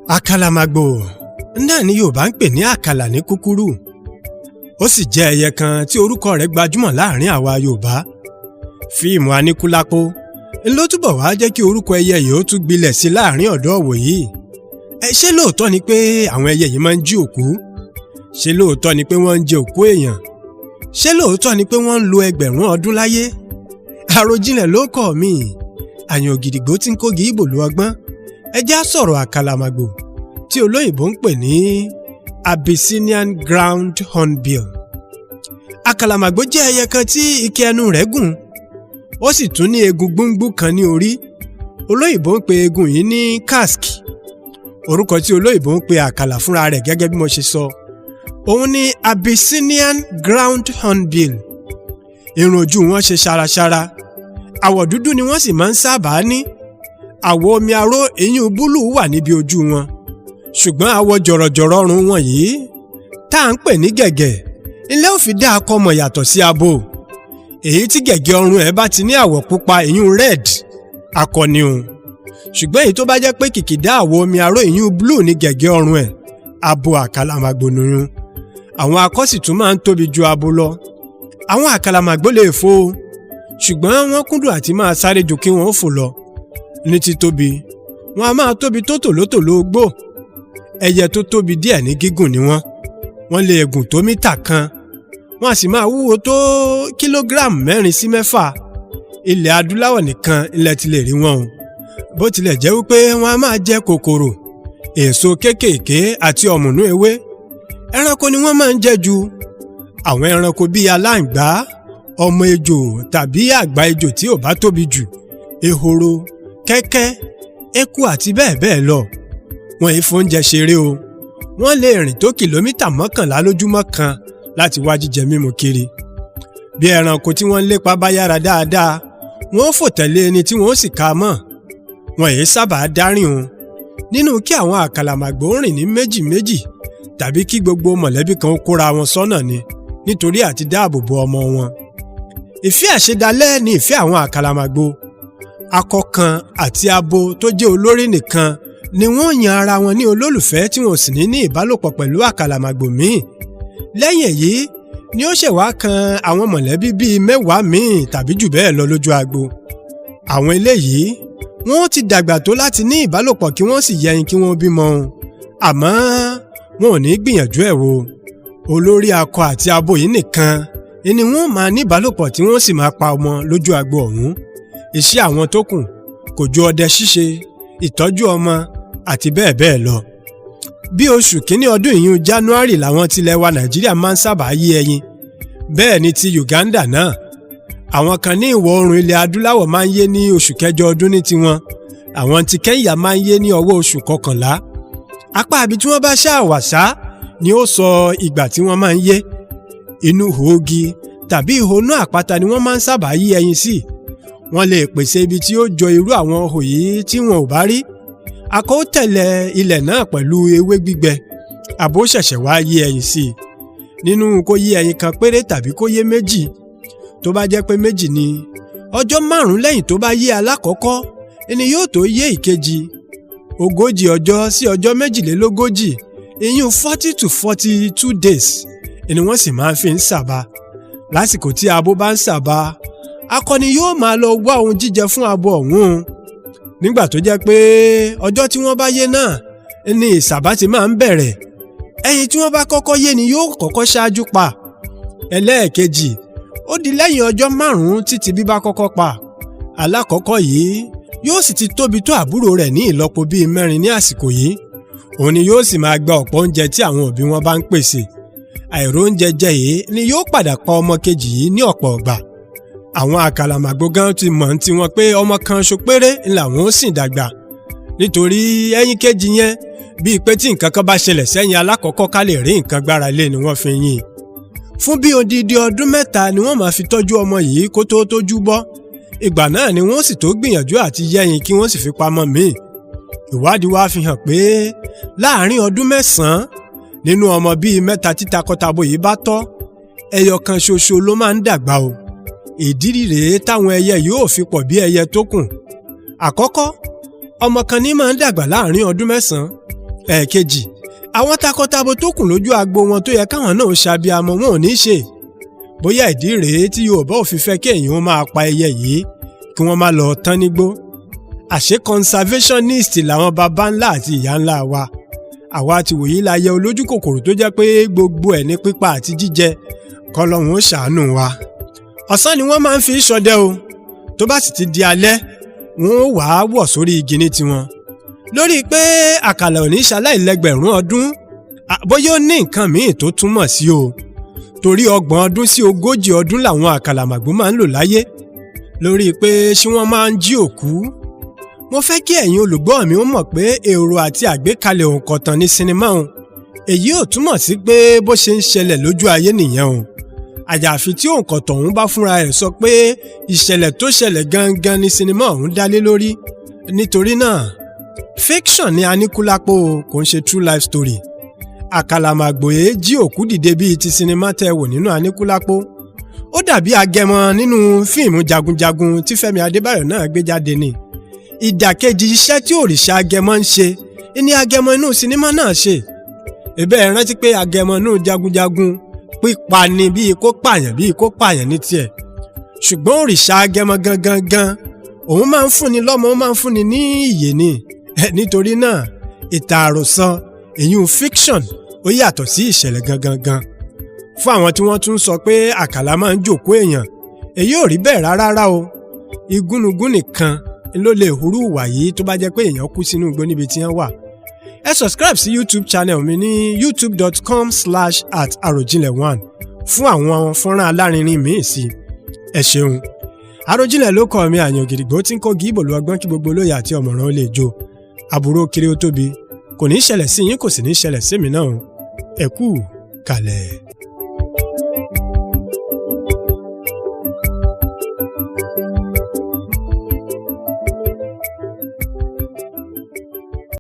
Àkàlàmàgbò náà ni Yorùbá ń pè ní àkàlà ní kúkúrú. Ó sì jẹ́ ẹyẹ kan tí orúkọ rẹ̀ gbajúmọ̀ láàrin àwa Yorùbá. Fíìmù Aníkúlápó ló túbọ̀ wá jẹ́ kí orúkọ ẹyẹ yìí ó tún gbilẹ̀ sí láàrin ọ̀dọ́ òwòyí. Ṣé lóòótọ́ ni pé àwọn ẹyẹ yìí máa ń jí òkú? Ṣé lóòótọ́ ni pé wọ́n ń jẹ òkú èèyàn? Ṣé lóòótọ́ ni pé wọ́n ń lo ẹgbẹ̀rún ọdún láyé? Àròjinlẹ̀ ló kọ̀ mí. Àyàn ògìdìgbò tí ń kógi ìbò lu ọgbọ́n. Ẹ já sọ̀rọ̀ àkàlàmàgbò tí olóyìnbó ń pè ní Abyssinian ground hornbill. Àkàlàmàgbò jẹ́ ẹyẹ kan tí ike ẹnu rẹ̀ gùn. Ó sì tún ní eegun gbúngbú kan ní orí. Olóyìnbó ń pe eegun yìí ní casque. Orúkọ tí olóyìnbó ń pe àkàlà fúnra rẹ̀ gẹ́gẹ́ bí mo ṣe sọ. Òun ni Abyssinian ground hornbill. Irun ojú wọn ṣe ṣaraṣara. Àwọ̀ dúdú ni wọ́n sì máa ń sábà ní. Àwọ̀ omi aró eyín búlù wà níbi ojú wọn. Ṣùgbọ́n àwọ̀ jọ̀rọ̀jọ̀rọ̀ ọrùn wọn yìí tá à ń pè ní gẹ̀gẹ̀ ilé ò fi dá akọ mọ̀ yàtọ̀ sí abo. Èyí tí gẹ̀gẹ̀ ọrùn ẹ̀ bá ti ní àwọ̀ pupa eyín red akọni o. Ṣùgbọ́n èyí tó bá jẹ́ pé kìkìdá àwọ̀ omi aró eyín blue ní gẹ̀gẹ̀ ọrùn ẹ̀ abo àkàlàmàgbò nìyẹn. Àwọn akọ sì tún máa ń tóbi ju abo lọ. Àwọn àkàlàmàgbò lè fò ṣùgbọ́n wọ́n kúndùn àti máa sáré ju kí wọ́n fò lọ. Ní títóbi wọn a máa tóbi tó tòlótòló gbò. Ẹyẹ tó tóbi díẹ̀ ní gígùn ni wọ́n lè gùn tó mítà kan. Wọ́n a sì máa wúwo tó kílógíráàmù 4 sí 6. Ilẹ̀ adúláwọ̀ nìkan ilẹ̀ ti lè rí wọn o. Bó tilẹ̀ jẹ́ wípé wọ́n a máa jẹ kòkòrò, èso kéékèèké àti ọ̀mùnú ewé. Ẹranko ni wọ́n máa ń jẹ jù. Àwọn ẹranko bíi aláǹgbá, ọmọ ejò tàbí àgbà ejò tí ò bá tóbi jù, ehoro, kẹ́kẹ́, eku àti bẹ́ẹ̀ bẹ́ẹ̀ lọ. Wọn èé fóúnjẹ ṣeré o. Wọ́n lè rìn tó kìlómítà 11 lójúmọ́ kan láti wá jíjẹ mímu kiri. Bí ẹranko tí wọ́n ń lépa bá yára dáadáa, wọ́n fò tẹ̀lé ẹni tí wọ́n sì ká mọ́. Wọn èé sábà dárìn o. Nínú kí àwọn àkàlàmàgbò rìn ní méjì méjì tàbí kí gbogbo mọ̀lẹ́bí kan kóra wọn sọ́nà ni nítorí àti dáàbò bo ọmọ wọn. Ìfẹ́ àṣedalẹ̀ ni ìfẹ́ àwọn àkàlàmàgbò. Akọ kan àti abo tó jẹ́ olórí nìkan ni wọ́n yan ara wọn ní olólùfẹ́ tí wọn ò sì ní ìbálòpọ̀ pẹ̀lú àkàlàmàgbò míì. Lẹ́yìn èyí ni ó ṣẹ̀wá kan àwọn mọ̀lẹ́bí bíi 10 míì tàbí jù bẹ́ẹ̀ lọ lójú agbo. Àwọn eléyìí wọ́n ti dàgbà tó láti ní ìbálòpọ̀ kí wọ́n sì yẹyin kí wọ́n bímọ. Àmọ́ wọn ò ní gbìyànjú ẹ̀ wò. Olórí akọ àti abo yìí nìkan ni wọ́n máa ní ìbálòpọ̀ tí wọ́n sì máa pa ọmọ lójú agbo ọ̀hún. Iṣẹ́ àwọn tó kù kò ju ọdẹ ṣíṣe, ìtọ́jú ọmọ àti bẹ́ẹ̀ bẹ́ẹ̀ lọ. Bí oṣù kìíní ọdún ìyún January làwọn tilẹ̀ wa Nàìjíríà máa ń sábà yé ẹyin. Bẹ́ẹ̀ ni ti Uganda náà. Àwọn kan ní ìwọ̀ oòrùn ilẹ̀ adúláwọ̀ máa ń yé ní oṣù kẹjọ ọdún ní tiwọn. Àwọn ti Kenya máa ń yé ní ọwọ́ oṣù 11. Apá ibi tí wọ́n bá ṣàwàṣá ni ó sọ ìgbà tí wọ́n máa ń yé. Inú hòógi tàbí ìhónú àpáta ni wọ́n máa ń sábà yé ẹyin sí. Wọ́n lè pèsè ibi tí ó jọ irú àwọn ihò yìí tí wọn ò bá rí. Akọ ó tẹ̀lé ilẹ̀ náà pẹ̀lú ewé gbígbẹ. Abo ṣẹ̀ṣẹ̀ wá yé ẹyin sí i. Nínú kó yé ẹyin kan péré tàbí kó yé méjì. Tó bá jẹ́ pé méjì ni, ọjọ́ 5 lẹ́yìn tó bá yé alákọ̀ọ́kọ́ ẹni yóò tó yé ìkejì. 40 ọjọ́ sí ọjọ́ 42, ìyún 40 to 42 days ni wọ́n sì máa fi ń sàbà. Lásìkò tí abo bá ń sàbà, akọni yóò máa lọ wá ohun jíjẹ fún abo ọ̀hún. Nígbà tó jẹ́ pé ọjọ́ tí wọ́n bá yé náà ni ìsàbà ti máa ń bẹ̀rẹ̀. Ẹyin tí wọ́n bá kọ́kọ́ yé ni yóò kọ́kọ́ ṣáájú pa. Ẹlẹ́ẹ̀kejì ó di lẹ́yìn ọjọ́ 5 títí bíbá kọ́kọ́ pa. Alákọ̀ọ́kọ́ yìí yóò sì ti tóbi tó àbúrò rẹ̀ ní ìlọ́po bíi 4 ní àsìkò yìí. Òun ni yóò sì máa gba ọ̀pọ̀ oúnjẹ tí àwọn òbí wọn bá ń pèsè. Àìró oúnjẹ jẹ yìí ni yóò padà pa ọmọ kejì yìí ní ọ̀pọ̀ ọgbà. Àwọn àkàlàmàgbò gan ti mọ̀ tí wọn pé ọmọ kan ṣo péré làwọn ó sì dàgbà. Nítorí ẹyin kejì yẹn bíi pé tí nǹkan kan bá ṣẹlẹ̀ sẹ́yìn alákọ̀ọ́kọ́ ká lè rí nǹkan gbára lé ni wọ́n fi yìn. Fún bí odidi ọdún 3 ni wọ́n máa fi tọ́jú ọmọ yìí kó tó tójú bọ́. Ìgbà náà ni wọ́n sì tó gbìyànjú àti yẹ́yin kí wọ́n sì fi pamọ́ míì. Ìwádìí wa fi hàn pé láàárín ọdún 9 nínú ọmọ bíi 3 tí takọtabo yìí bá tọ́, ẹyọ kan ṣoṣo ló máa ń dàgbà o. Ìdí rèé táwọn ẹyẹ yóò fi pọ̀ bí ẹyẹ tó kù. Àkọ́kọ́, ọmọ kan ní máa ń dàgbà láàárín ọdún 9. ẹ̀ẹ̀kejì àwọn takọtabo tó kù lójú agbo wọn tó yẹ káwọn náà ṣàbíamọ wọn ò ní ṣe bóyá ìdí rèé tí Yorùbá ò fi fẹ́ kí èèyàn máa pa ẹyẹ yìí kí wọ́n má lọ tán nígbó àṣé conservationist làwọn baba ńlá àti ìyá ńlá wa àwa ti wòye láyé olójú kòkòrò tó jẹ́ pé gbogbo ẹ̀ ní pípa àti jíjẹ kọ́lọ́hún ó ṣàánú wa ọ̀sán ni wọ́n máa ń fi ṣọdẹ o tó bá sì ti di alẹ́ wọn ó wàá wọ̀ sórí igi ní tiwọn lórí pé àkàlà ò ní ṣaláìlẹ́gbẹ̀rún ọdún bóyá ó ní nǹkan míì tó túmọ̀ sí o torí 30 ọdún sí 40 ọdún làwọn àkàlàmàgbò máa ń lò láyé lórí pé ṣé wọ́n máa ń jí òkú mo fẹ́ kí ẹ̀yin olùgbọ́ mi ó mọ̀ pé èrò àti àgbékalẹ̀ òǹkọ̀tàn ní sinimá òun èyí ò túmọ̀ sí pé bó ṣe ń ṣẹlẹ̀ lójú ayé nìyẹn o àyàfi tí òǹkọ̀tàn òun bá fúnra rẹ̀ sọ pé ìṣẹ̀lẹ̀ tó ṣẹlẹ̀ gangan ní sinimá òun dálé lórí nítorí náà fiction ni Aníkúlápó kò ń ṣe true life story Àkàlàmàgbò jí òkú dìde bíi ti sinimá tẹ́ wò nínú Aníkúlápó ó dàbí agẹmọ nínú fíìmù jagunjagun tí Fẹ́mi Adébáyọ̀ náà gbé jáde ni ìdàkejì iṣẹ́ tí òrìṣà agẹmọ ń ṣe ni agẹmọ inú sinimá náà ṣe ẹ̀bẹ̀ ẹ rántí pé agẹmọ inú jagunjagun pípa ni bíi kó pààyàn ní tiẹ̀ ṣùgbọ́n òrìṣà agẹmọ gangan òun máa ń fúnni lọ́mọ ó máa ń fúnni ní ìyè ni nítorí náà ìtàn àròsọ èyún fiction ó yàtọ̀ sí ìṣẹ̀lẹ̀ gangan fún àwọn tí wọ́n tún sọ pé àkàlà máa ń jòkó èèyàn èyí ò rí bẹ́ẹ̀ rárá o igúnnugún nìkan ló lè hurú ìwà yìí tó bá jẹ́ pé èèyàn kú sínú igbó níbi tí wọ́n wà ẹ subscribe sí YouTube channel mi ní youtube.com/@arojinle1 fún àwọn fọ́nrán alárinrin míì sí ẹ ṣeun Àròjinlẹ̀ ló kọ́ mi àyàn gidigbo tí ń kó gíbò lu ọgbọ́n kí gbogbo olóyè àti ọ̀mọ̀ràn ó lè jó àbúrò kiri ó tóbi kò ní ṣẹlẹ̀ sí yín kò sì ní ṣẹlẹ̀ sí mi náà ẹ kú kalẹ̀.